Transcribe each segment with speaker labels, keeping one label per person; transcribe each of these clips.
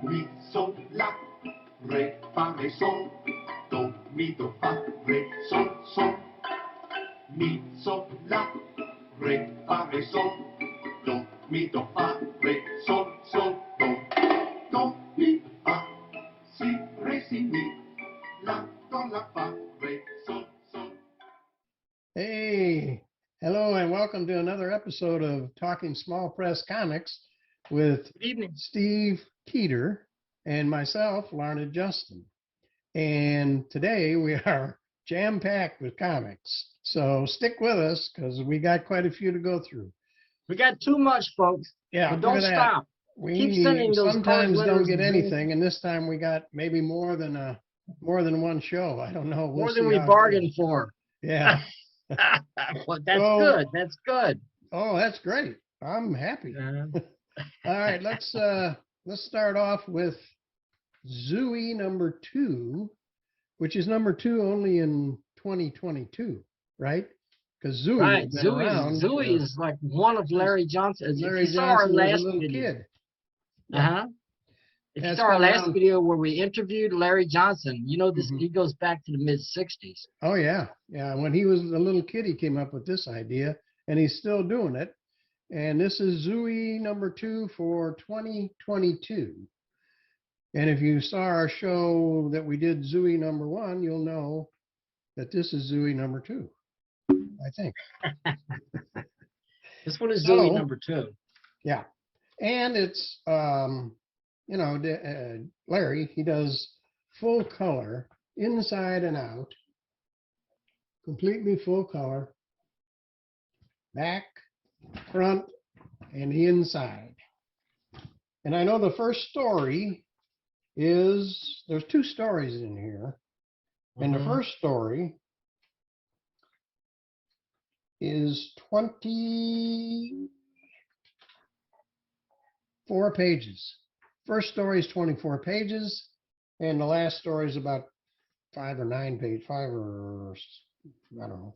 Speaker 1: Mi, sol, la, re, fa, re, sol, do, mi, do, fa, re, sol, sol. Mi, sol, la, re, fa, re, sol, do, mi, do, fa, re, sol, sol, do. Do, mi, fa, si, re, si, mi, la, do, la, fa, re, sol, sol.
Speaker 2: Hey, hello and welcome to another episode of Talking Small Press Comics with
Speaker 3: Good evening.
Speaker 2: Steve Keeter and myself, Larned Justin. And today we are jam-packed with comics. So stick with us because we got quite a few to go through.
Speaker 3: We got too much, folks.
Speaker 2: Yeah,
Speaker 3: but don't stop.
Speaker 2: We
Speaker 3: Keep sending those
Speaker 2: sometimes
Speaker 3: colored
Speaker 2: don't
Speaker 3: letters
Speaker 2: get
Speaker 3: and
Speaker 2: anything, and this time we got maybe more than one show. I don't know. We'll
Speaker 3: more
Speaker 2: see
Speaker 3: than we
Speaker 2: how it
Speaker 3: bargained
Speaker 2: goes.
Speaker 3: for.
Speaker 2: Yeah.
Speaker 3: Well, that's
Speaker 2: So-
Speaker 3: good. That's good.
Speaker 2: Oh, that's great. I'm happy. All right, let's start off with Zooey #2, which is #2 only in 2022, right? Because Zooey
Speaker 3: Right.
Speaker 2: has been around.
Speaker 3: Zooey is like one of Larry Johnson's.
Speaker 2: Larry
Speaker 3: If you saw our
Speaker 2: Johnson was a
Speaker 3: last
Speaker 2: little
Speaker 3: video,
Speaker 2: kid.
Speaker 3: If
Speaker 2: Yeah,
Speaker 3: you
Speaker 2: it's
Speaker 3: saw our
Speaker 2: been
Speaker 3: last
Speaker 2: around.
Speaker 3: video where we interviewed Larry Johnson, you know this.
Speaker 2: Mhm.
Speaker 3: He goes back to the mid-'60s.
Speaker 2: Oh yeah, yeah. When he was a little kid, he came up with this idea, and he's still doing it. And this is Zooey #2 for 2022. And if you saw our show that we did Zooey #1, you'll know that this is Zooey #2, I think.
Speaker 3: This one is
Speaker 2: So-
Speaker 3: Zooey #2.
Speaker 2: Yeah. And it's, Larry, he does full color, inside and out, completely full color, back, front, and the inside. And I know the first story there's 2 stories in here. And the
Speaker 3: Mhm.
Speaker 2: first story is 24 pages. First story is 24 pages, and the last story is about 5 or 9 pages, I don't know.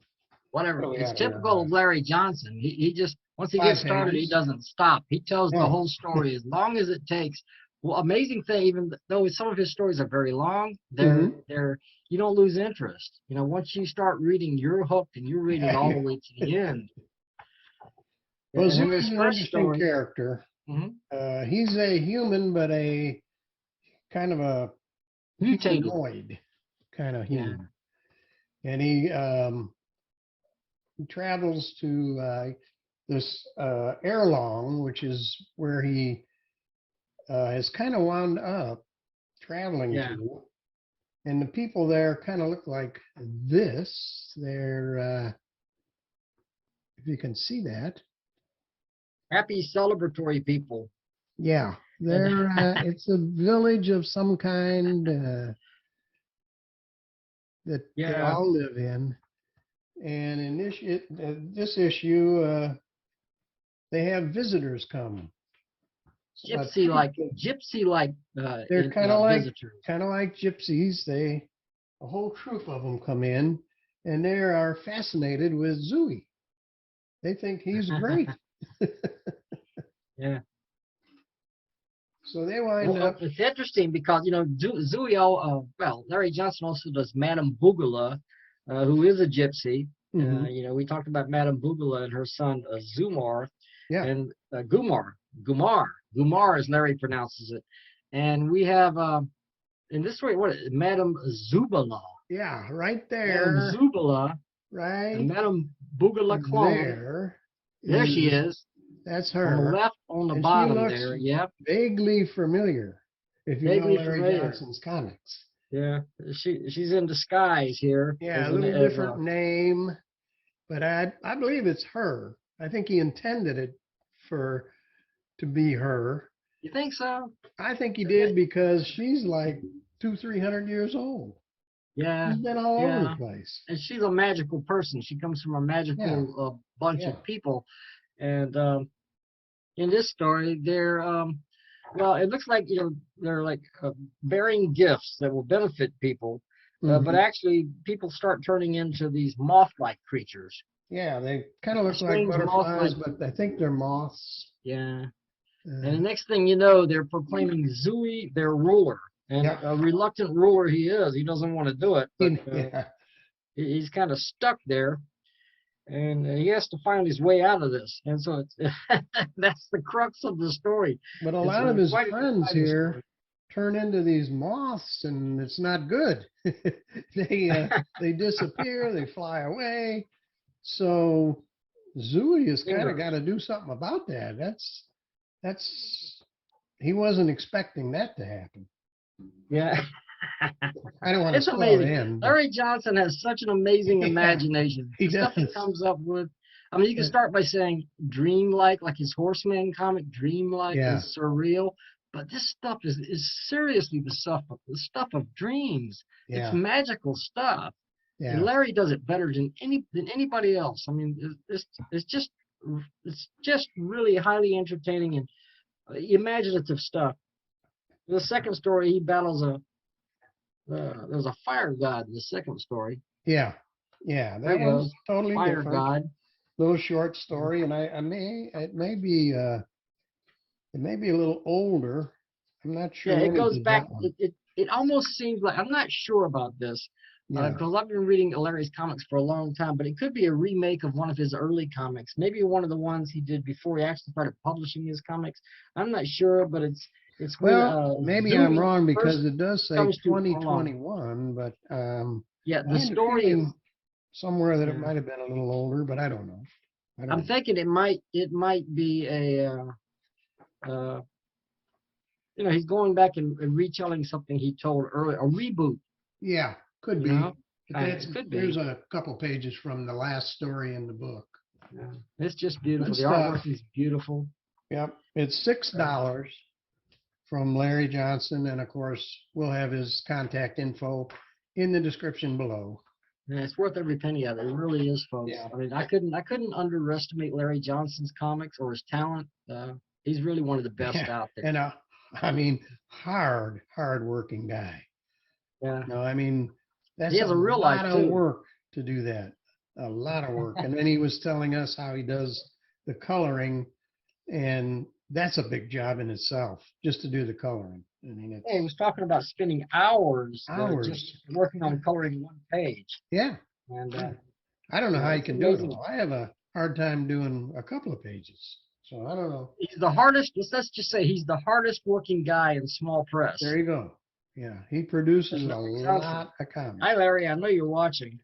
Speaker 3: Whatever.
Speaker 2: What do we
Speaker 3: It's
Speaker 2: got here?
Speaker 3: typical of Larry Johnson. He just, once he
Speaker 2: 5
Speaker 3: gets started, he
Speaker 2: pages.
Speaker 3: doesn't stop. He tells the
Speaker 2: No.
Speaker 3: whole story as long as it takes. Well, amazing thing, even though some of his stories are very long, they're you don't lose interest. You know, once you start reading, you're hooked and you read it all the way to the end.
Speaker 2: Well,
Speaker 3: And then
Speaker 2: Zooey's
Speaker 3: this
Speaker 2: an
Speaker 3: first
Speaker 2: interesting
Speaker 3: story.
Speaker 2: character.
Speaker 3: Mhm.
Speaker 2: He's a human, but a kind of a
Speaker 3: Mutated.
Speaker 2: humanoid kind of
Speaker 3: Yeah.
Speaker 2: human. And he travels to this Erlong, which is where he has kind of wound up traveling
Speaker 3: Yeah.
Speaker 2: to. And the people there kind of look like this. They're, if you can see that.
Speaker 3: Happy celebratory people.
Speaker 2: Yeah, they're, it's a village of some kind that they
Speaker 3: Yeah.
Speaker 2: all live in. And in this issue, they have visitors come. About
Speaker 3: Gypsy like.
Speaker 2: They're kind of
Speaker 3: visitors.
Speaker 2: like gypsies. A whole troop of them come in, and they are fascinated with Zooey. They think he's great.
Speaker 3: Yeah.
Speaker 2: So they wind up.
Speaker 3: It's interesting because, you know, Zooey, Larry Johnson also does Madame Bougala, who is a gypsy.
Speaker 2: Mhm.
Speaker 3: You know, we talked about Madame Bougala and her son, Zumar,
Speaker 2: Yeah.
Speaker 3: and Gumar, as Larry pronounces it. And we have, in this story, Madame Zubala.
Speaker 2: Yeah, right
Speaker 3: Madame
Speaker 2: there.
Speaker 3: Zubala,
Speaker 2: Right
Speaker 3: and Madame Bougala clone. There she is.
Speaker 2: That's
Speaker 3: On the
Speaker 2: her.
Speaker 3: left, on the
Speaker 2: And she
Speaker 3: bottom
Speaker 2: looks
Speaker 3: there. Yep.
Speaker 2: Vaguely familiar, if you
Speaker 3: Vaguely
Speaker 2: know Larry
Speaker 3: familiar.
Speaker 2: Johnson's comics.
Speaker 3: Yeah. She's in disguise here.
Speaker 2: Yeah,
Speaker 3: as
Speaker 2: a
Speaker 3: an-
Speaker 2: little
Speaker 3: as
Speaker 2: different name. but I believe it's her. I think he intended it to be her.
Speaker 3: You think so?
Speaker 2: I think he did because she's like 200-300 years old.
Speaker 3: Yeah.
Speaker 2: She's been all over the place.
Speaker 3: And she's a magical person. She comes from a magical bunch of people. And in this story, they're well, it looks like they're like bearing gifts that will benefit people, but actually people start turning into these moth-like creatures.
Speaker 2: Yeah, they kind of look like butterflies, but I think they're moths.
Speaker 3: Yeah. And the next thing you know, they're proclaiming Zooey their ruler. And a reluctant ruler he is. He doesn't want to do it. But, he's kind of stuck there. And he has to find his way out of this. And so that's the crux of the story.
Speaker 2: But a lot of his friends here turn into these moths, and it's not good. They disappear. They fly away. So Zooey has kind of got to do something about that. He wasn't expecting that to happen.
Speaker 3: Yeah.
Speaker 2: I don't want to spoil it in.
Speaker 3: Larry Johnson has such an amazing imagination.
Speaker 2: He
Speaker 3: Stuff he comes up with. I mean, you can start by saying dreamlike, like his Horseman comic, dreamlike is surreal. But this stuff is seriously the stuff of dreams.
Speaker 2: Yeah.
Speaker 3: It's magical stuff.
Speaker 2: Yeah.
Speaker 3: And Larry does it better than anybody else. I mean, it's just really highly entertaining and imaginative stuff. The second story, he battles there's a fire god in the second story.
Speaker 2: Yeah, that was totally
Speaker 3: fire
Speaker 2: different.
Speaker 3: God.
Speaker 2: Little short story, and it may be a little older. I'm not sure.
Speaker 3: Yeah, it goes back. It almost seems like, I'm not sure about this because I've been reading Larry's comics for a long time, but it could be a remake of one of his early comics, maybe one of the ones he did before he actually started publishing his comics. I'm not sure, but it's
Speaker 2: well, maybe I'm wrong because it does say 2021, but
Speaker 3: the story is
Speaker 2: somewhere that it might have been a little older, but I don't know.
Speaker 3: I'm thinking it might be he's going back and retelling something he told earlier, a reboot.
Speaker 2: Yeah, could be.
Speaker 3: Could be.
Speaker 2: There's a couple pages from the last story in the book.
Speaker 3: Yeah. It's just beautiful. The artwork is beautiful.
Speaker 2: Yep, it's $6 from Larry Johnson, and of course we'll have his contact info in the description below.
Speaker 3: Yeah, it's worth every penny of it. It really is, folks.
Speaker 2: Yeah.
Speaker 3: I mean, I couldn't underestimate Larry Johnson's comics or his talent. He's really one of the best out there.
Speaker 2: And I mean, hard working guy.
Speaker 3: Yeah.
Speaker 2: No, I mean, that's
Speaker 3: he has a real
Speaker 2: lot
Speaker 3: life
Speaker 2: of
Speaker 3: too.
Speaker 2: work to do that. A lot of work. And then he was telling us how he does the coloring, and that's a big job in itself, just to do the coloring. I mean,
Speaker 3: he was talking about spending hours just working on coloring one page.
Speaker 2: Yeah.
Speaker 3: And
Speaker 2: I don't know how he can do it. I have a hard time doing a couple of pages. So I don't know.
Speaker 3: He's the hardest. Let's just say he's the hardest working guy in small press.
Speaker 2: There you go. Yeah, he produces a lot of comics.
Speaker 3: Hi, Larry. I know you're watching.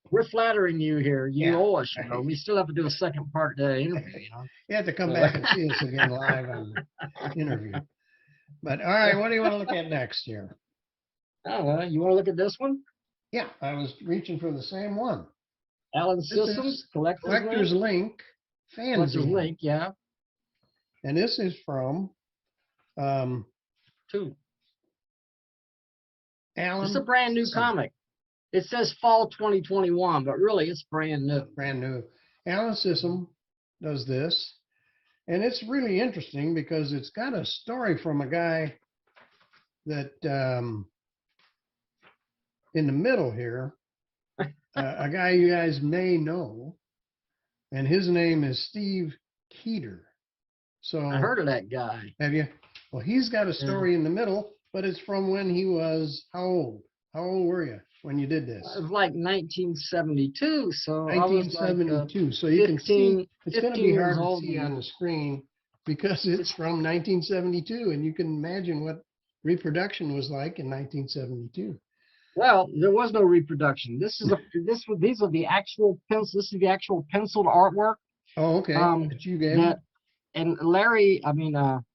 Speaker 3: We're flattering you here. You owe us. We still have to do a second part to the interview.
Speaker 2: You have to come back and see us again live on the interview. But all right, what do you want to look at next here?
Speaker 3: I don't know. You want to look at this one?
Speaker 2: Yeah, I was reaching for the same one.
Speaker 3: Alan Sissom's
Speaker 2: Collector's Link.
Speaker 3: Collector's Link, yeah.
Speaker 2: And this is from
Speaker 3: Alan. It's a brand new comic. It says fall 2021, but really it's brand new.
Speaker 2: Brand new. Alan Sissom does this. And it's really interesting because it's got a story from a guy that in the middle here, a guy you guys may know, and his name is Steve Keeter. So
Speaker 3: I heard of that guy.
Speaker 2: Have you? Well, he's got a story in the middle, but it's from when he was how old? How old were you when you did this?
Speaker 3: It was like 1972. So
Speaker 2: 1972.
Speaker 3: I was like,
Speaker 2: so you
Speaker 3: 15,
Speaker 2: can see it's going to be hard
Speaker 3: old,
Speaker 2: to see on the screen because it's from 1972, and you can imagine what reproduction was like in 1972.
Speaker 3: Well, there was no reproduction. These are the actual pencils. This is the actual penciled artwork.
Speaker 2: Oh, okay. That you gave me.
Speaker 3: And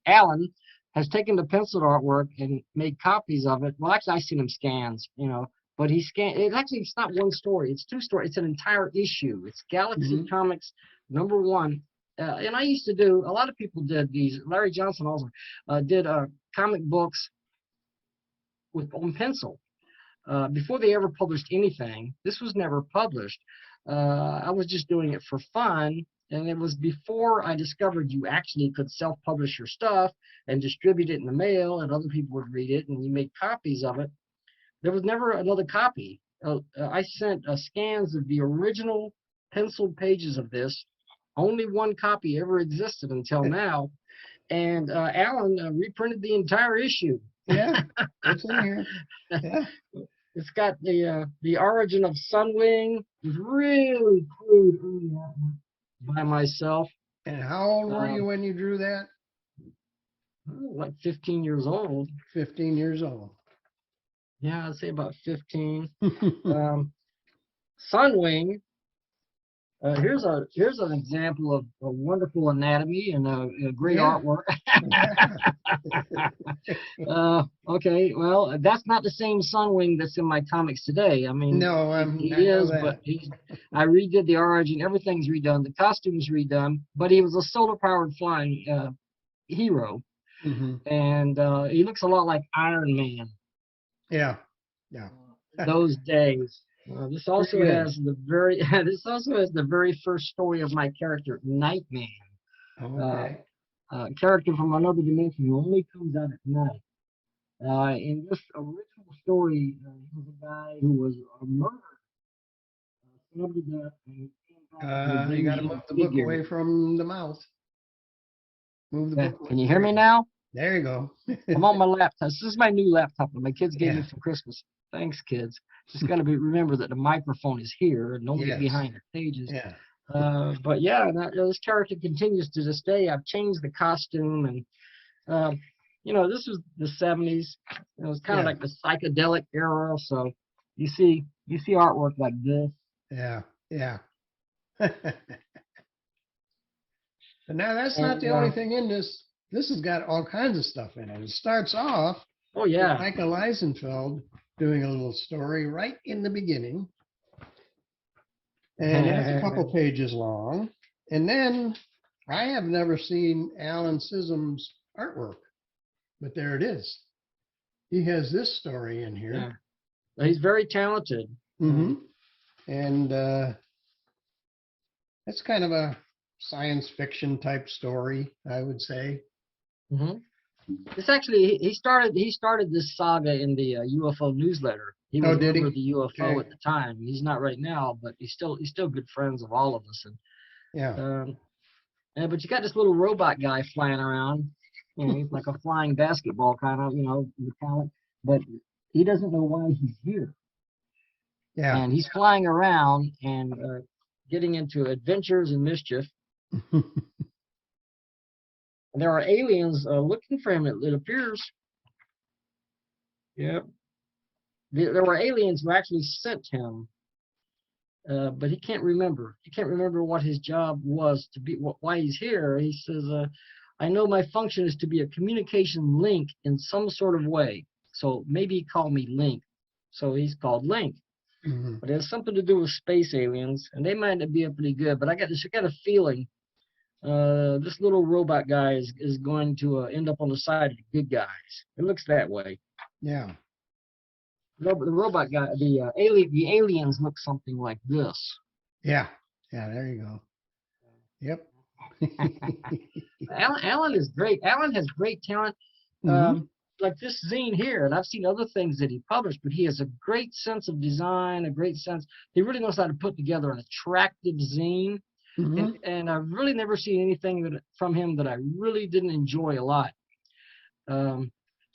Speaker 3: Alan has taken the penciled artwork and made copies of it. Well, actually, I've seen him scans, but but he scanned. It's not one story. It's two stories. It's an entire issue. It's Galaxy Comics #1. And I used to do. A lot of people did these. Larry Johnson also did comic books on pencil before they ever published anything. This was never published. I was just doing it for fun. And it was before I discovered you actually could self-publish your stuff and distribute it in the mail, and other people would read it, and you make copies of it. There was never another copy. I sent scans of the original penciled pages of this. Only one copy ever existed until now. And Alan reprinted the entire issue.
Speaker 2: Yeah, it's in here. Yeah.
Speaker 3: It's got the origin of Sunwing. It was really crude early on by myself.
Speaker 2: And how old were you when you drew that?
Speaker 3: Like 15 years old.
Speaker 2: 15 years old.
Speaker 3: Yeah, I'd say about 15. Sunwing. Here's an example of a wonderful anatomy and a great artwork. Okay, well, that's not the same Sunwing that's in my comics today. I mean,
Speaker 2: no,
Speaker 3: he is, but I redid the origin. Everything's redone. The costume's redone, but he was a solar-powered flying hero, and he looks a lot like Iron Man.
Speaker 2: Yeah.
Speaker 3: Those days. This also has the very first story of my character, Nightman.
Speaker 2: Okay.
Speaker 3: Character from another dimension who only comes out at night. In this original story, he was a guy who was murdered, stabbed to death, and he came back.
Speaker 2: You got to move the book away from the mouth. Move the book.
Speaker 3: Can you hear me now?
Speaker 2: There you go.
Speaker 3: I'm on my laptop. This is my new laptop that my kids gave me for Christmas. Thanks, kids. Just got to remember that the microphone is here and nobody's behind the pages.
Speaker 2: Yeah.
Speaker 3: But yeah, this character continues to this day. I've changed the costume, and this was the 70s. It was kind of like the psychedelic era. So you see artwork like this.
Speaker 2: Yeah. But now that's not the only thing in this. This has got all kinds of stuff in it. It starts off with Michael Eisenfeld doing a little story right in the beginning. And it's a couple pages long. And then I have never seen Alan Sissom's artwork, but there it is. He has this story in here.
Speaker 3: Yeah. He's very talented.
Speaker 2: And it's kind of a science fiction type story, I would say.
Speaker 3: It's actually he started this saga in the UFO newsletter. He was a member of the UFO at the time. He's not right now, but he's still good friends of all of us. And but you got this little robot guy flying around. He's like a flying basketball kind of, metallic, but he doesn't know why he's here. Yeah. And he's flying around and getting into adventures and mischief. There are aliens looking for him, it appears. Yep. There were aliens who actually sent him, but he can't remember. He can't remember what his job was to be, why he's here. He says, I know my function is to be a communication link in some sort of way. So maybe he called me Link. So he's called Link. But it has something to do with space aliens, and they might be pretty good. But I got a feeling this little robot guy is going to end up on the side of the good guys. It looks that way. Yeah. The robot guy, the aliens look something like this. Yeah. Yeah, there you go. Yep. Alan is great. Alan has great talent. Like this zine here, and I've seen other things that he published, but he has a great sense of design, a great sense. He really knows how to put together an attractive zine. And I've really never seen anything from him that I really didn't enjoy a lot.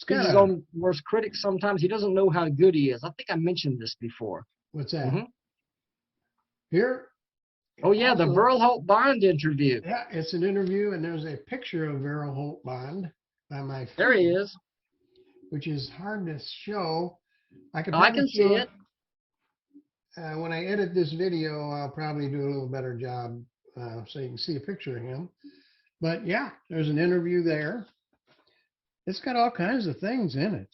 Speaker 3: He's his own worst critic sometimes. He doesn't know how good he is. I think I mentioned this before. What's that? Here? Oh, yeah, also, the Verl Holt Bond interview. Yeah, it's an interview, and there's a picture of Verl Holt Bond by my friend. There he is. Which is hard to show. I can see it. When I edit this video, I'll probably do a little better job so you can see a picture of him. But yeah, there's an interview there. It's got all kinds of things in it.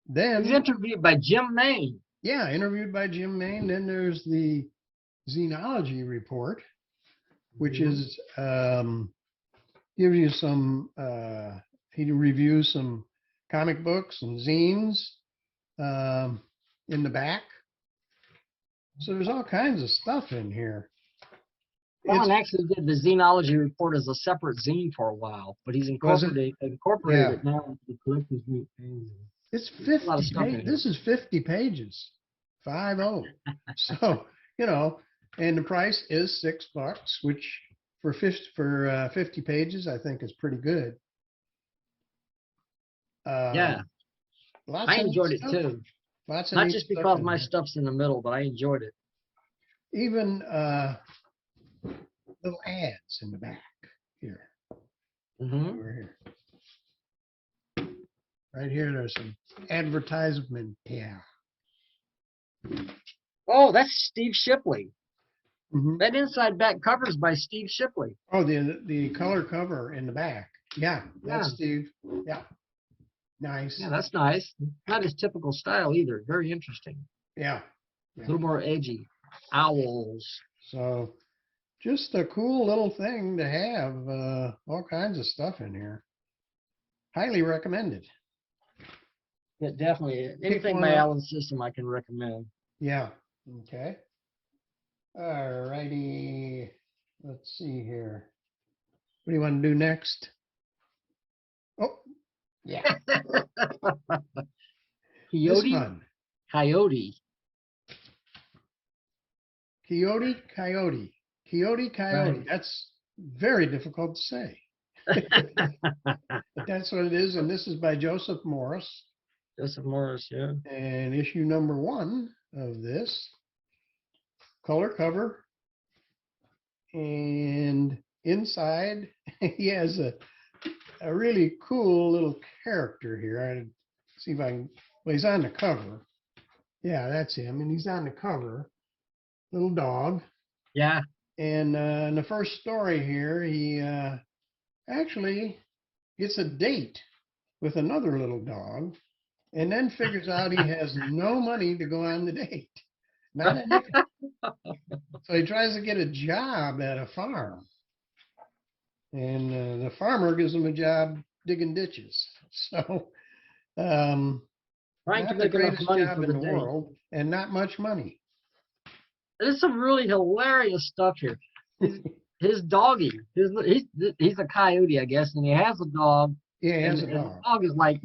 Speaker 2: Then
Speaker 3: he's interviewed by Jim Maine.
Speaker 2: yeah, interviewed by Jim Maine. Then there's the Xenology report, which is gives you some. He reviews some comic books and zines in the back. So there's all kinds of stuff in here.
Speaker 3: Alan actually did the Xenology report as a separate zine for a while, but he's incorporated it now into the collector's meet pages.
Speaker 2: It's 50 pages. This is 50 pages. 50. So, you know, and the price is $6, which for 50 pages, I think is pretty good.
Speaker 3: Yeah. I enjoyed it too.
Speaker 2: Lots of
Speaker 3: Not just because my stuff's in the middle, but I enjoyed it.
Speaker 2: Even little ads in the back here. Over here. Right here, there's some advertisement. Yeah.
Speaker 3: Oh, that's Steve Shipley. That inside back cover is by Steve Shipley.
Speaker 2: Oh, the color cover in the back. Yeah, that's Steve. Yeah. Nice.
Speaker 3: Yeah, that's nice. Not his typical style either. Very interesting.
Speaker 2: Yeah.
Speaker 3: A little more edgy. Owls.
Speaker 2: So just a cool little thing to have. All kinds of stuff in here. Highly recommended.
Speaker 3: Yeah, definitely. Anything by Alan Sissom I can recommend.
Speaker 2: Yeah. Okay. All righty. Let's see here. What do you want to do next? Oh, yeah.
Speaker 3: Coyote.
Speaker 2: This one.
Speaker 3: Coyote.
Speaker 2: Coyote Coyote. Coyote Coyote.
Speaker 3: Right.
Speaker 2: That's very difficult to say. But that's what it is. And this is by Joseph Morris.
Speaker 3: Joseph Morris, yeah.
Speaker 2: And issue number 1 of this. Color cover. And inside, he has a really cool little character here. I see if I can. Well, he's on the cover. Yeah, that's him. And he's on the cover. Little dog.
Speaker 3: Yeah.
Speaker 2: And in the first story here, he actually gets a date with another little dog, and then figures out he has no money to go on the date. Not a nickel. So he tries to get a job at a farm. And the farmer gives him a job digging ditches. So
Speaker 3: trying to
Speaker 2: not the
Speaker 3: make enough
Speaker 2: greatest
Speaker 3: money
Speaker 2: job
Speaker 3: for
Speaker 2: in
Speaker 3: the
Speaker 2: the
Speaker 3: day.
Speaker 2: world, and not much money.
Speaker 3: There's some really hilarious stuff here. His doggy, he's a coyote, I guess, and he has a dog.
Speaker 2: Yeah, he has a
Speaker 3: and
Speaker 2: dog.
Speaker 3: the dog is like,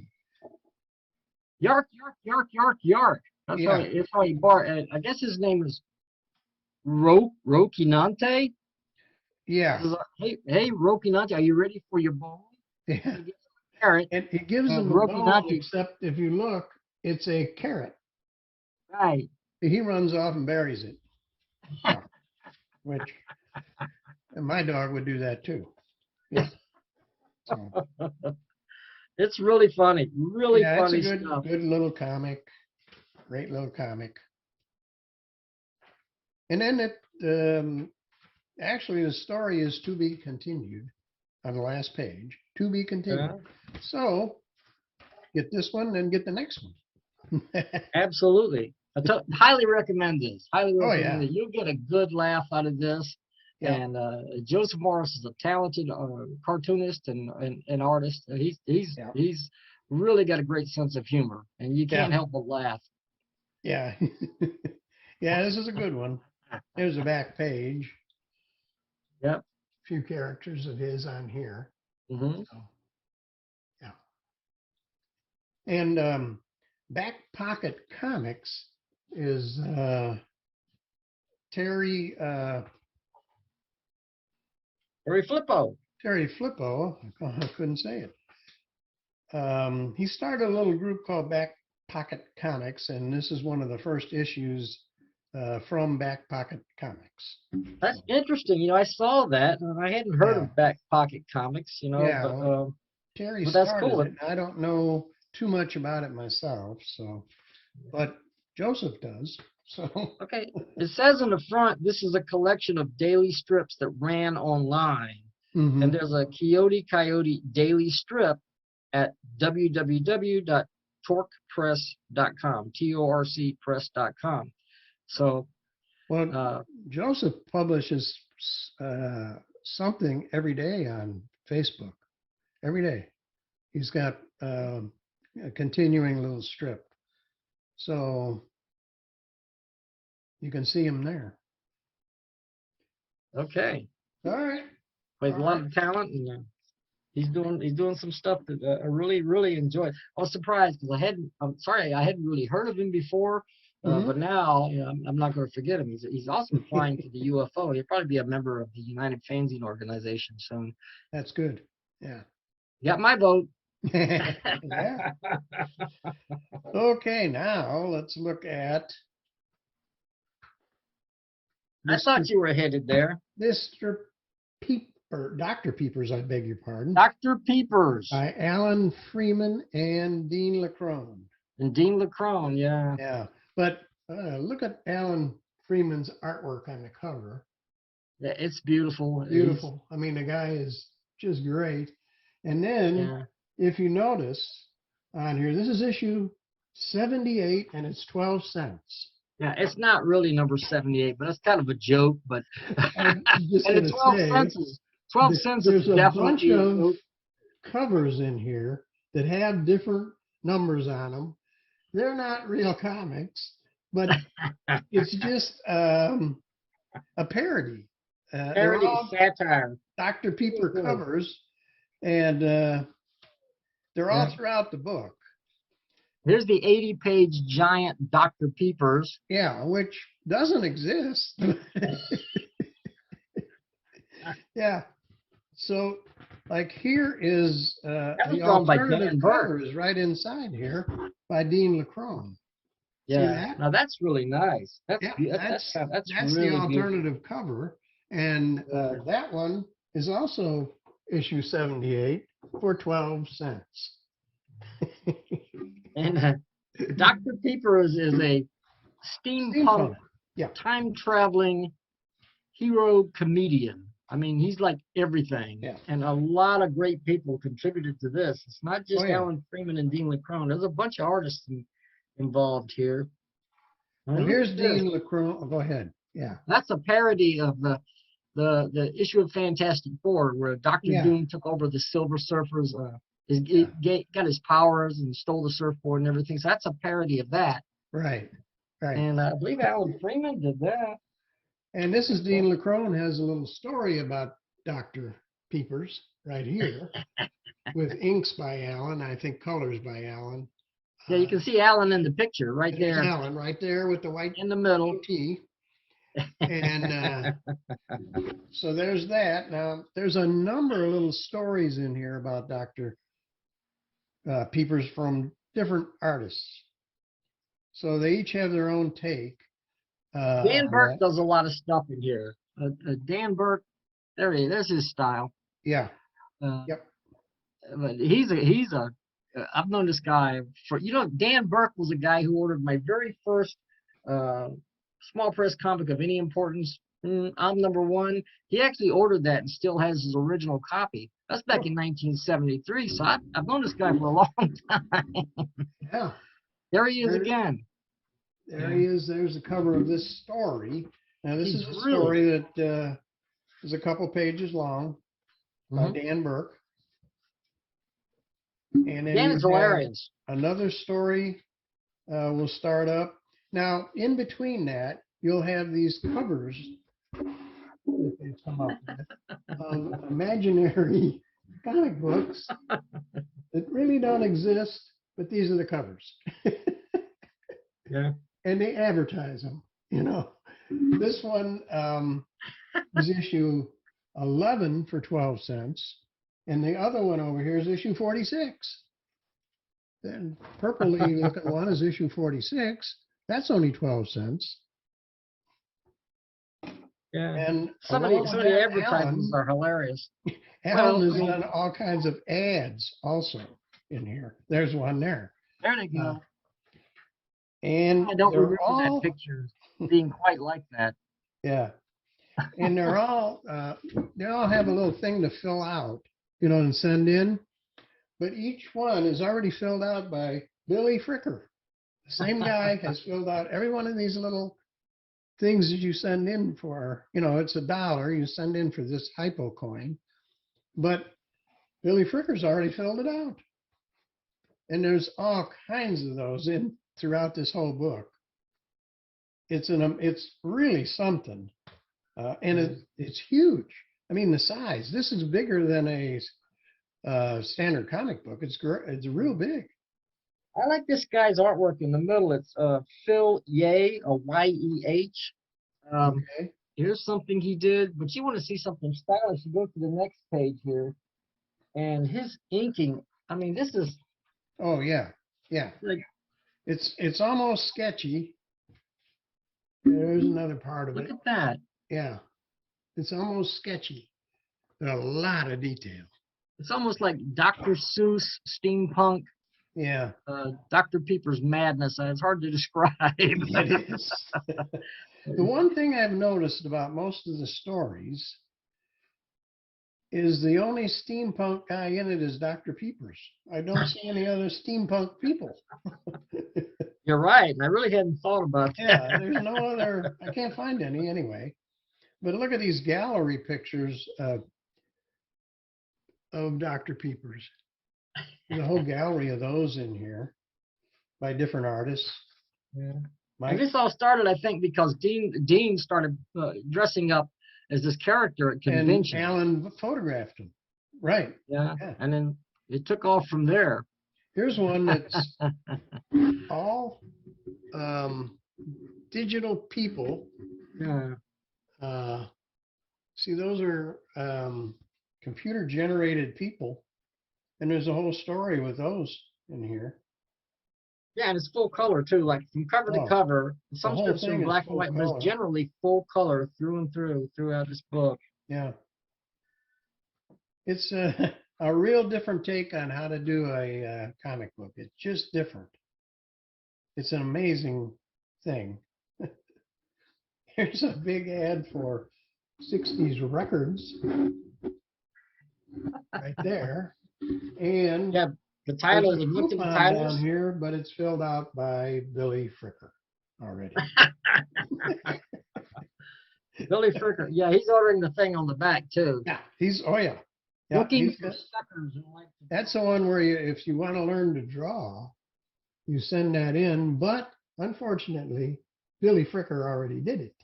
Speaker 3: yark, yark, yark, yark, yark. That's how he barks. I guess his name is Rokinante.
Speaker 2: Yeah.
Speaker 3: Hey, Rokinante, are you ready for your bone?
Speaker 2: Yeah.
Speaker 3: Carrot.
Speaker 2: And it gives him a bone, except if you look, it's a carrot.
Speaker 3: Right.
Speaker 2: He runs off and buries it. Which, and my dog would do that too. Yeah. So,
Speaker 3: it's really funny. Really funny
Speaker 2: it's a
Speaker 3: stuff.
Speaker 2: good little comic. Great little comic. And then it actually the story is to be continued on the last page. To be continued.
Speaker 3: Yeah.
Speaker 2: So get this one and get the next one.
Speaker 3: Absolutely. Highly recommend this. Highly recommend it.
Speaker 2: Yeah.
Speaker 3: You'll get a good laugh out of this.
Speaker 2: Yeah.
Speaker 3: And Joseph Morris is a talented cartoonist and artist. He's really got a great sense of humor, and you can't help but laugh.
Speaker 2: Yeah. Yeah, this is a good one. There's a back page.
Speaker 3: Yep.
Speaker 2: A few characters of his on here.
Speaker 3: Mm-hmm.
Speaker 2: So, yeah. And Back Pocket Comics is Terry
Speaker 3: Flippo.
Speaker 2: Terry Flippo. I couldn't say it. He started a little group called Back Pocket Comics, and this is one of the first issues from Back Pocket Comics.
Speaker 3: That's interesting. You know, I saw that, and I hadn't heard of Back Pocket Comics. You know,
Speaker 2: Yeah, Terry
Speaker 3: but that's
Speaker 2: started
Speaker 3: cool.
Speaker 2: it. I don't know too much about it myself, so, but Joseph does. So
Speaker 3: okay, it says in the front, this is a collection of daily strips that ran online, and there's a Coyote Coyote daily strip at torcpress.com, torcpress.com. So,
Speaker 2: Well, Joseph publishes something every day on Facebook. Every day. He's got a continuing little strip. So you can see him there.
Speaker 3: okay.
Speaker 2: All right.
Speaker 3: He has a lot of talent, and he's doing some stuff that I really enjoy. I was surprised because I hadn't really heard of him before, but now I'm not going to forget him. He's also applying to the UFO. He'll probably be a member of the United Fanzine organization soon.
Speaker 2: That's good. Yeah.
Speaker 3: You got my vote.
Speaker 2: Yeah. Okay, now let's look at.
Speaker 3: I thought you were headed there.
Speaker 2: Mr. Peeper, Dr. Peepers, I beg your pardon.
Speaker 3: Dr. Peepers.
Speaker 2: By Alan Freeman and Dean LeCrone.
Speaker 3: And Dean LeCrone, yeah.
Speaker 2: Yeah, but look at Alan Freeman's artwork on the cover.
Speaker 3: Yeah, it's beautiful.
Speaker 2: Beautiful. I mean, the guy is just great. And then, if you notice on here, this is issue 78, and it's 12 cents.
Speaker 3: Yeah, it's not really number 78, but it's kind of a joke. But
Speaker 2: and
Speaker 3: the 12 cents is
Speaker 2: there's a bunch
Speaker 3: definitely
Speaker 2: of covers in here that have different numbers on them. They're not real comics, but it's just a parody.
Speaker 3: Parody, satire.
Speaker 2: Dr. Peeper covers, and they're all throughout the book.
Speaker 3: Here's the 80-page giant Dr. Peepers.
Speaker 2: Yeah, which doesn't exist. Yeah. So, like, here is the alternative covers right inside here by Dean LeCrone.
Speaker 3: Yeah. Now that's really nice. That's really
Speaker 2: the alternative cover, and that one is also issue 78 for 12 cents.
Speaker 3: And Dr. Peepers is a steampunk, time-traveling hero comedian. I mean, he's like everything. Yeah. And a lot of great people contributed to this. It's not just Alan Freeman and Dean LeCrone. There's a bunch of artists involved here.
Speaker 2: Well, here's Dean LeCrone. Oh, go ahead. Yeah.
Speaker 3: That's a parody of the issue of Fantastic Four where Dr. Doom took over the Silver Surfers. He got his powers and stole the surfboard and everything. So that's a parody of that.
Speaker 2: Right.
Speaker 3: And I believe Alan Freeman did that.
Speaker 2: And this is Dean LeCrone has a little story about Dr. Peepers right here with inks by Alan, I think colors by Alan.
Speaker 3: Yeah, you can see Alan in the picture right there.
Speaker 2: Alan right there with the white
Speaker 3: in the middle
Speaker 2: T. And so there's that. Now, there's a number of little stories in here about Dr. Peepers from different artists. So they each have their own take.
Speaker 3: Dan Burke does a lot of stuff in here. Dan Burke, there's his style.
Speaker 2: Yeah.
Speaker 3: Yep. But I've known this guy for, Dan Burke was a guy who ordered my very first small press comic of any importance. I'm number one. He actually ordered that and still has his original copy. That's back in 1973. So I've known this guy for a long time.
Speaker 2: Yeah.
Speaker 3: There he is again.
Speaker 2: There he is. There's the cover of this story. Now, this is a story that is a couple pages long by Dan Burke. And then
Speaker 3: Dan is hilarious.
Speaker 2: Another story will start up. Now, in between that, you'll have these covers that they come up with of imaginary comic books that really don't exist, but these are the covers.
Speaker 3: Yeah.
Speaker 2: And they advertise them, This one is issue 11 for 12 cents. And the other one over here is issue 46. Then purpley looking one is issue 46. That's only 12 cents.
Speaker 3: Yeah.
Speaker 2: And
Speaker 3: some of the advertisements are hilarious.
Speaker 2: Alan is on all kinds of ads also in here. There's one there.
Speaker 3: There they go.
Speaker 2: And
Speaker 3: I don't remember that picture being quite like that.
Speaker 2: Yeah. And they all have a little thing to fill out, and send in. But each one is already filled out by Billy Fricker. The same guy has filled out every one of these little things that you send in for. You know, it's $1 you send in for this hypo coin, but Billy Fricker's already filled it out. And there's all kinds of those in throughout this whole book. It's really something, and it's huge. I mean, the size. This is bigger than a standard comic book. It's real big.
Speaker 3: I like this guy's artwork in the middle. It's Phil Yeh, or Y-E-H.
Speaker 2: Okay.
Speaker 3: Here's something he did, but you want to see something stylish, you go to the next page here. And his inking, I mean, this is...
Speaker 2: Oh, yeah. Yeah.
Speaker 3: Like,
Speaker 2: it's almost sketchy. There's another part of it.
Speaker 3: look at that.
Speaker 2: Yeah. It's almost sketchy. But a lot of detail.
Speaker 3: It's almost like Dr. Seuss steampunk.
Speaker 2: Yeah.
Speaker 3: Dr. Peepers madness. It's hard to describe.
Speaker 2: It is. The one thing I've noticed about most of the stories is the only steampunk guy in it is Dr. Peepers. I don't see any other steampunk people.
Speaker 3: You're right. I really hadn't thought about that.
Speaker 2: Yeah, there's no other, I can't find any anyway. But look at these gallery pictures of Dr. Peepers. There's a whole gallery of those in here by different artists.
Speaker 3: Yeah.
Speaker 2: Mike?
Speaker 3: And this all started, I think, because Dean started dressing up as this character at convention.
Speaker 2: And Alan photographed him. Right.
Speaker 3: Yeah. And then it took off from there.
Speaker 2: Here's one that's all digital people.
Speaker 3: Yeah.
Speaker 2: See, those are computer generated people. And there's a whole story with those in here.
Speaker 3: Yeah, and it's full color too, like from cover to cover. Some
Speaker 2: whole
Speaker 3: strips are
Speaker 2: thing
Speaker 3: in
Speaker 2: is
Speaker 3: black and
Speaker 2: full
Speaker 3: white, but
Speaker 2: color.
Speaker 3: it's generally full color through and through throughout this book.
Speaker 2: Yeah. It's a real different take on how to do a comic book. It's just different. It's an amazing thing. Here's a big ad for 60s records right there. And
Speaker 3: Yeah, the title is
Speaker 2: there's a
Speaker 3: look at the
Speaker 2: coupon
Speaker 3: titles.
Speaker 2: down here, but it's filled out by Billy Fricker already.
Speaker 3: Billy Fricker. Yeah, he's ordering the thing on the back too.
Speaker 2: Yeah, oh yeah. Yeah,
Speaker 3: Looking
Speaker 2: he's
Speaker 3: for
Speaker 2: got-
Speaker 3: suckers who like to
Speaker 2: that's the one where if you want to learn to draw, you send that in. But unfortunately, Billy Fricker already did it.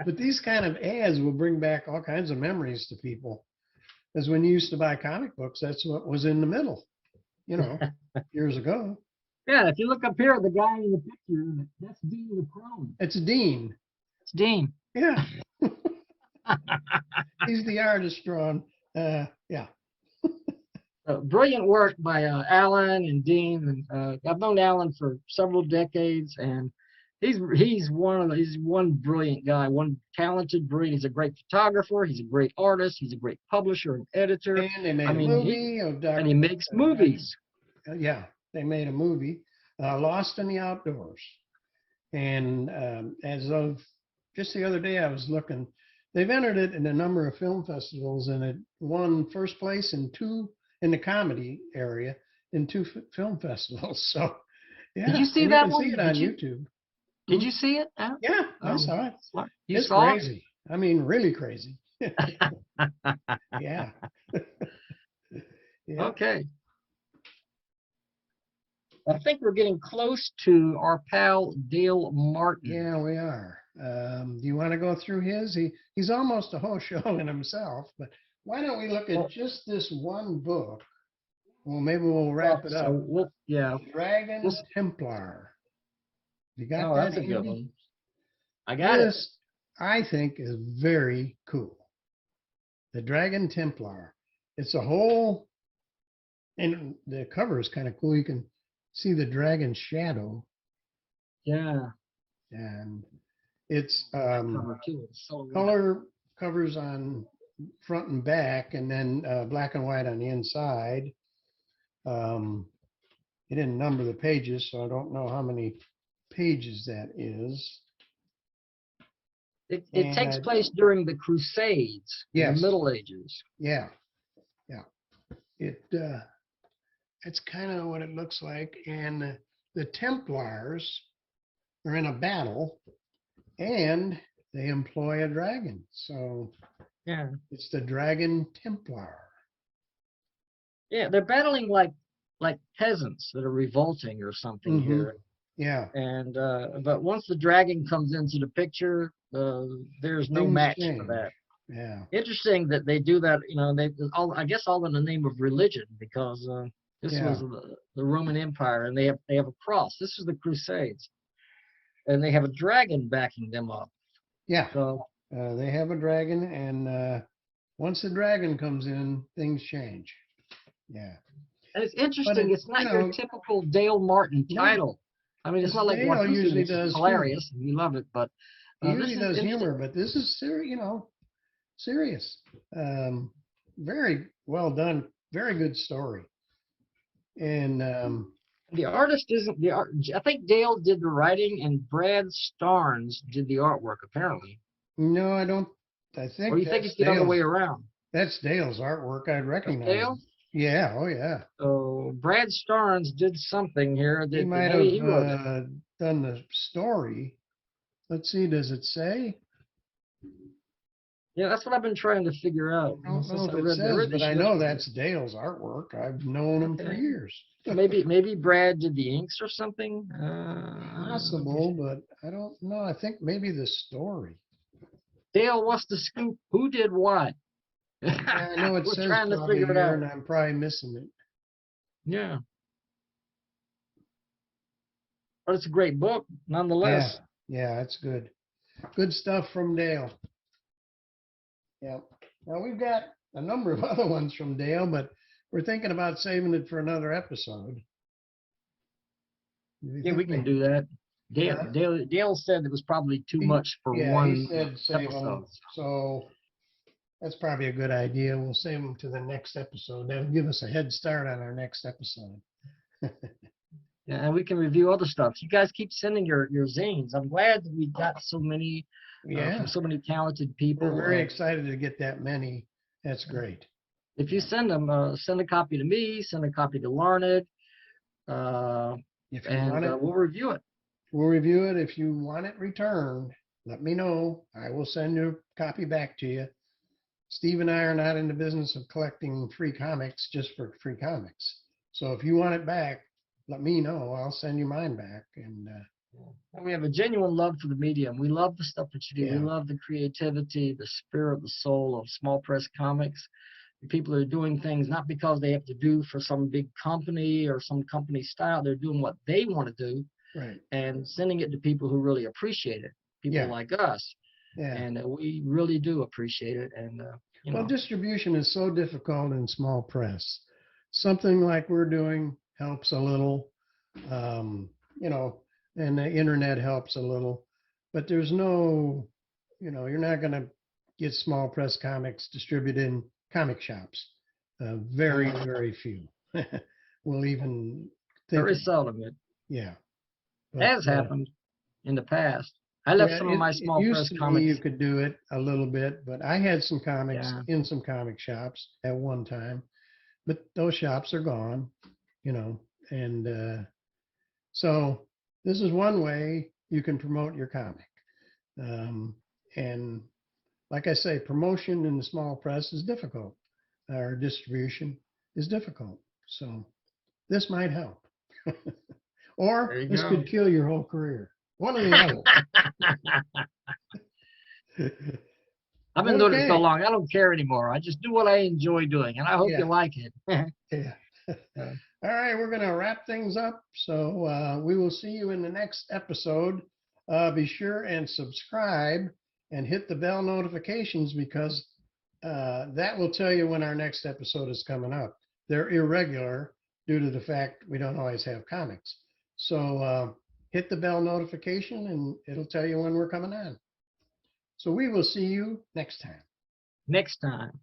Speaker 2: But these kind of ads will bring back all kinds of memories to people. As when you used to buy comic books, that's what was in the middle, years ago.
Speaker 3: Yeah, if you look up here, the guy in the picture, that's Dean the Crone.
Speaker 2: It's Dean.
Speaker 3: It's Dean.
Speaker 2: Yeah. He's the artist drawn. Yeah.
Speaker 3: Brilliant work by Alan and Dean. And I've known Alan for several decades, and he's one brilliant guy, one talented, brilliant. He's a great photographer. He's a great artist. He's a great publisher and editor.
Speaker 2: And they made a movie of Dr.
Speaker 3: And he makes movies.
Speaker 2: Yeah, they made a movie, Lost in the Outdoors. And as of just the other day, I was looking, they've entered it in a number of film festivals, and it won first place in the comedy area in 2 film festivals. So, yeah.
Speaker 3: Did you see
Speaker 2: and
Speaker 3: that
Speaker 2: you can
Speaker 3: one?
Speaker 2: see it on YouTube.
Speaker 3: Did you see it? Al?
Speaker 2: Yeah, I saw it.
Speaker 3: You
Speaker 2: It's
Speaker 3: saw
Speaker 2: crazy. I mean, really crazy. Yeah. Yeah.
Speaker 3: Okay. I think we're getting close to our pal Dale Martin.
Speaker 2: Yeah, we are. Do you want to go through his? He's almost a whole show in himself, but why don't we look at just this one book? Well, maybe we'll wrap it up.
Speaker 3: Yeah.
Speaker 2: Dragon Templar. You got
Speaker 3: Oh,
Speaker 2: that?
Speaker 3: that's a good
Speaker 2: Andy?
Speaker 3: one. I got it.
Speaker 2: This, I think, is very cool. The Dragon Templar. It's a whole, and the cover is kind of cool. You can see the dragon shadow,
Speaker 3: Yeah.
Speaker 2: and it's
Speaker 3: Cover too. It's so
Speaker 2: color covers on front and back, and then black and white on the inside. It didn't number the pages, so I don't know how many pages that is.
Speaker 3: It takes place during the Crusades in
Speaker 2: Yes.
Speaker 3: the Middle Ages.
Speaker 2: Yeah, yeah. It that's kind of what it looks like. And the Templars are in a battle, and they employ a dragon. So
Speaker 3: Yeah.
Speaker 2: it's the Dragon Templar.
Speaker 3: Yeah, they're battling like peasants that are revolting or something
Speaker 2: Mhm.
Speaker 3: here.
Speaker 2: Yeah,
Speaker 3: And but once the dragon comes into the picture, there's no
Speaker 2: things
Speaker 3: match
Speaker 2: change.
Speaker 3: for that.
Speaker 2: Yeah,
Speaker 3: Interesting that they do that. You know, they all, I guess, all in the name of religion, because this
Speaker 2: Yeah.
Speaker 3: was the Roman Empire, and they have a cross. This is the Crusades, and they have a dragon backing them up.
Speaker 2: yeah.
Speaker 3: So
Speaker 2: They have a dragon, and once the dragon comes in, things change. Yeah.
Speaker 3: and it's interesting. It's not
Speaker 2: you
Speaker 3: your
Speaker 2: know,
Speaker 3: typical Dale Martin
Speaker 2: No.
Speaker 3: title. I mean, it's
Speaker 2: This
Speaker 3: not like
Speaker 2: Dale
Speaker 3: Watusi,
Speaker 2: usually
Speaker 3: which
Speaker 2: does
Speaker 3: is hilarious. We love it, but
Speaker 2: He
Speaker 3: this
Speaker 2: usually
Speaker 3: is
Speaker 2: does
Speaker 3: interesting.
Speaker 2: humor, but this is serious, serious. Very well done, very good story. And
Speaker 3: The artist isn't the art. I think Dale did the writing and Brad Starnes did the artwork, apparently.
Speaker 2: no, I don't. I think
Speaker 3: Or you think
Speaker 2: that's
Speaker 3: it's the other way
Speaker 2: Dale's.
Speaker 3: around?
Speaker 2: That's Dale's artwork. I'd recognize
Speaker 3: Dale?
Speaker 2: him. Yeah. Oh, yeah.
Speaker 3: So Brad Starnes did something here that
Speaker 2: He might
Speaker 3: maybe
Speaker 2: have
Speaker 3: he wrote it.
Speaker 2: done the story. Let's see. Does it say?
Speaker 3: Yeah, that's what I've been trying to figure out
Speaker 2: I don't
Speaker 3: since
Speaker 2: know
Speaker 3: I
Speaker 2: if it
Speaker 3: read the
Speaker 2: says, but I
Speaker 3: issue
Speaker 2: know
Speaker 3: yesterday.
Speaker 2: that's Dale's artwork. I've known him for
Speaker 3: Okay.
Speaker 2: years.
Speaker 3: Maybe Brad did the inks or something.
Speaker 2: Possible, but I don't know. I think maybe the story.
Speaker 3: Dale, what's the scoop? Who did what?
Speaker 2: Yeah, I know it
Speaker 3: We're
Speaker 2: says
Speaker 3: trying to
Speaker 2: probably
Speaker 3: figure it
Speaker 2: here,
Speaker 3: out.
Speaker 2: and I'm probably missing it.
Speaker 3: Yeah. But it's a great book, nonetheless.
Speaker 2: Yeah, it's good. Good stuff from Dale. Yeah. Now we've got a number of other ones from Dale, but we're thinking about saving it for another episode.
Speaker 3: Yeah, we can do that. Dale said it was probably too much for one
Speaker 2: he said save them.
Speaker 3: episode.
Speaker 2: So that's probably a good idea. We'll save them to the next episode. That'll give us a head start on our next episode.
Speaker 3: Yeah, and we can review other stuff. You guys keep sending your zines. I'm glad that we got so many from so many talented people.
Speaker 2: We're very excited to get that many. That's great.
Speaker 3: If you send them, send a copy to me, send a copy to Larned,
Speaker 2: If you
Speaker 3: and
Speaker 2: want it,
Speaker 3: we'll review it.
Speaker 2: we'll review it. If you want it returned, let me know. I will send your copy back to you. Steve and I are not in the business of collecting free comics just for free comics. So if you want it back, let me know. I'll send you mine back. And
Speaker 3: we have a genuine love for the medium. We love the stuff that you do.
Speaker 2: Yeah.
Speaker 3: We love the creativity, the spirit, the soul of small press comics. The people are doing things not because they have to do for some big company or some company style. They're doing what they want to do
Speaker 2: right.
Speaker 3: and sending it to people who really appreciate it. People
Speaker 2: Yeah.
Speaker 3: like us.
Speaker 2: Yeah.
Speaker 3: And we really do appreciate it. And
Speaker 2: Well, distribution is so difficult in small press. Something like we're doing helps a little, and the internet helps a little, but there's no, you're not going to get small press comics distributed in comic shops. Very, very few. We'll even think.
Speaker 3: very seldom it
Speaker 2: Yeah.
Speaker 3: has happened in the past. I left some of my small press
Speaker 2: used to be
Speaker 3: comics.
Speaker 2: you could do it a little bit, but I had some comics
Speaker 3: Yeah.
Speaker 2: in some comic shops at one time, but those shops are gone, and so this is one way you can promote your comic. And like I say, promotion in the small press is difficult, or distribution is difficult. So this might help. Or
Speaker 3: There you
Speaker 2: this
Speaker 3: go.
Speaker 2: could kill your whole career. One or the other.
Speaker 3: I've been doing it so
Speaker 2: Okay.
Speaker 3: long, I don't care anymore. I just do what I enjoy doing, and I hope
Speaker 2: Yeah.
Speaker 3: you like it.
Speaker 2: Yeah. All right, we're going to wrap things up. So we will see you in the next episode. Be sure and subscribe and hit the bell notifications, because that will tell you when our next episode is coming up. They're irregular due to the fact we don't always have comics. So hit the bell notification and it'll tell you when we're coming on. So we will see you next time.
Speaker 3: Next time.